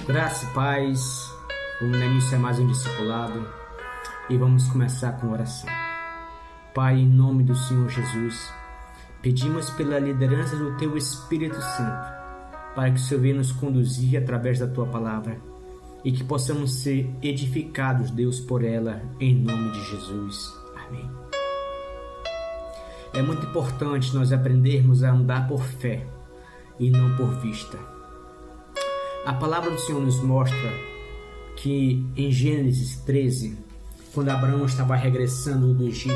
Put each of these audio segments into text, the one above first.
Graça e paz, vamos dar início a mais um discipulado e vamos começar com oração. Pai, em nome do Senhor Jesus, pedimos pela liderança do Teu Espírito Santo, para que o Senhor venha nos conduzir através da Tua Palavra e que possamos ser edificados, Deus, por ela, em nome de Jesus. Amém. É muito importante nós aprendermos a andar por fé e não por vista. A palavra do Senhor nos mostra que em Gênesis 13, quando Abraão estava regressando do Egito,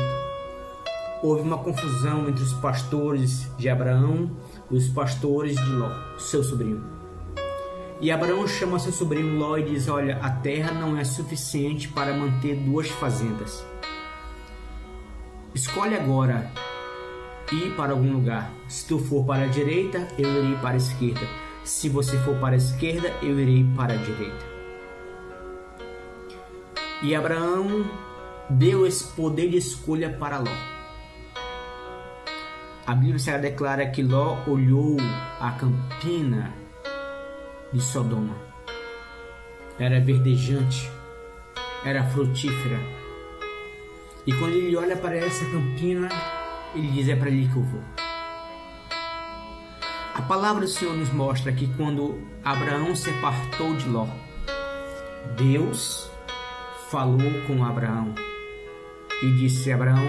houve uma confusão entre os pastores de Abraão e os pastores de Ló, seu sobrinho. E Abraão chama seu sobrinho Ló e diz: olha, a terra não é suficiente para manter duas fazendas. Escolhe agora ir para algum lugar. Se tu for para a direita, eu irei para a esquerda. Se você for para a esquerda, eu irei para a direita. E Abraão deu esse poder de escolha para Ló. A Bíblia Sagrada declara que Ló olhou a campina de Sodoma. Era verdejante, era frutífera. E quando ele olha para essa campina, ele diz: é para ali que eu vou. A palavra do Senhor nos mostra que quando Abraão se apartou de Ló, Deus falou com Abraão e disse: Abraão,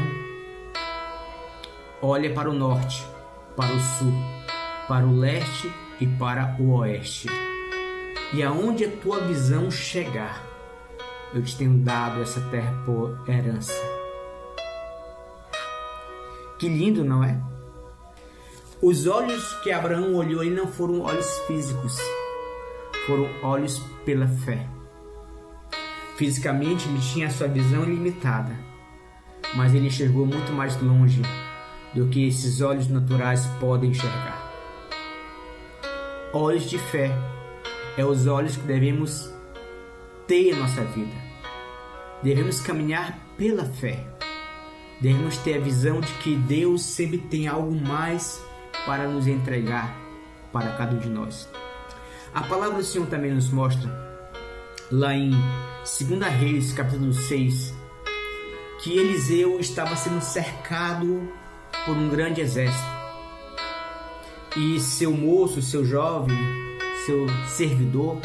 olha para o norte, para o sul, para o leste e para o oeste. E aonde a tua visão chegar, eu te tenho dado essa terra por herança. Que lindo, não é? Os olhos que Abraão olhou aí não foram olhos físicos, foram olhos pela fé. Fisicamente ele tinha a sua visão limitada, mas ele enxergou muito mais longe do que esses olhos naturais podem enxergar. Olhos de fé é os olhos que devemos ter em nossa vida. Devemos caminhar pela fé. Devemos ter a visão de que Deus sempre tem algo mais para nos entregar para cada um de nós. A palavra do Senhor também nos mostra, lá em 2 Reis, capítulo 6, que Eliseu estava sendo cercado por um grande exército. E seu moço, seu jovem, seu servidor,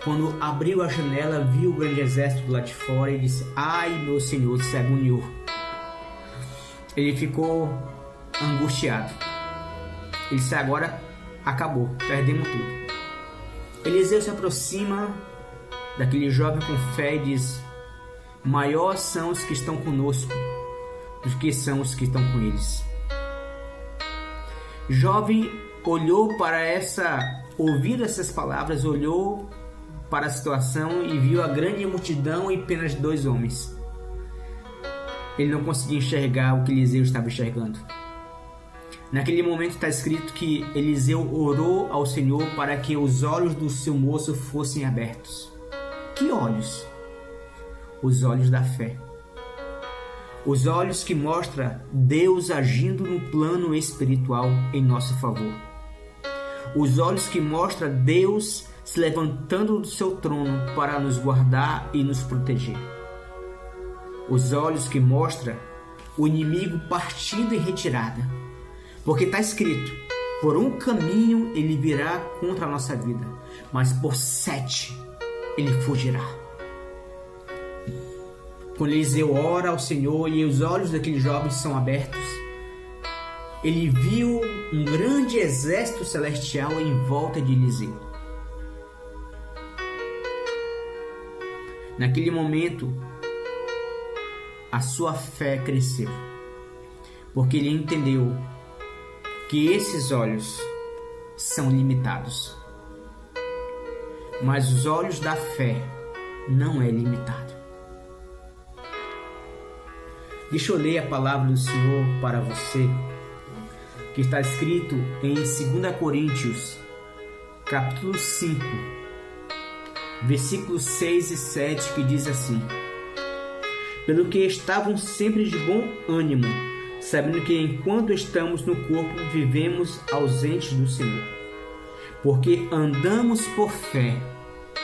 quando abriu a janela, viu o grande exército lá de fora e disse: ai, meu senhor, se agoniou. Ele ficou angustiado. Ele disse: agora acabou, perdemos tudo. Eliseu se aproxima daquele jovem com fé e diz: maior são os que estão conosco do que são os que estão com eles. Jovem olhou para ouviu essas palavras, olhou para a situação e viu a grande multidão e apenas 2 homens. Ele não conseguia enxergar o que Eliseu estava enxergando. Naquele momento está escrito que Eliseu orou ao Senhor para que os olhos do seu moço fossem abertos. Que olhos? Os olhos da fé. Os olhos que mostram Deus agindo no plano espiritual em nosso favor. Os olhos que mostram Deus se levantando do seu trono para nos guardar e nos proteger. Os olhos que mostram o inimigo partindo em retirada. Porque está escrito: por um caminho ele virá contra a nossa vida, mas por 7 ele fugirá. Quando Eliseu ora ao Senhor e os olhos daqueles jovens são abertos, ele viu um grande exército celestial em volta de Eliseu. Naquele momento, a sua fé cresceu, porque ele entendeu que esses olhos são limitados, mas os olhos da fé não é limitado. Deixa eu ler a palavra do Senhor para você, que está escrito em 2 Coríntios, capítulo 5, versículos 6 e 7, que diz assim: pelo que estavam sempre de bom ânimo, sabendo que enquanto estamos no corpo, vivemos ausentes do Senhor. Porque andamos por fé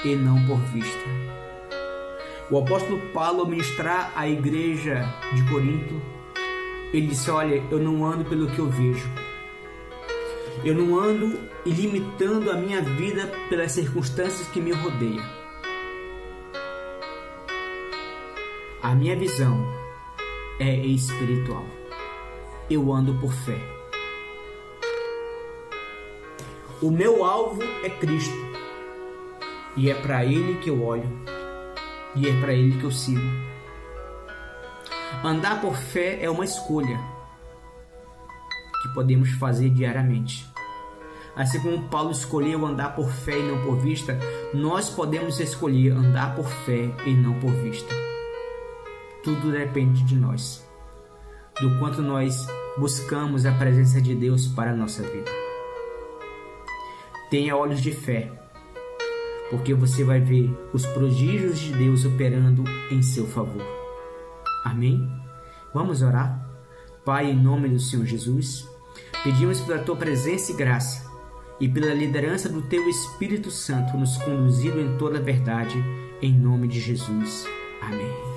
e não por vista. O apóstolo Paulo, ao ministrar à igreja de Corinto, ele disse: olha, eu não ando pelo que eu vejo. Eu não ando limitando a minha vida pelas circunstâncias que me rodeiam. A minha visão é espiritual. Eu ando por fé. O meu alvo é Cristo. E é para Ele que eu olho. E é para Ele que eu sigo. Andar por fé é uma escolha que podemos fazer diariamente. Assim como Paulo escolheu andar por fé e não por vista, nós podemos escolher andar por fé e não por vista. Tudo depende de nós, do quanto nós buscamos a presença de Deus para a nossa vida. Tenha olhos de fé, porque você vai ver os prodígios de Deus operando em seu favor. Amém? Vamos orar? Pai, em nome do Senhor Jesus, pedimos pela Tua presença e graça e pela liderança do Teu Espírito Santo nos conduzindo em toda a verdade, em nome de Jesus. Amém.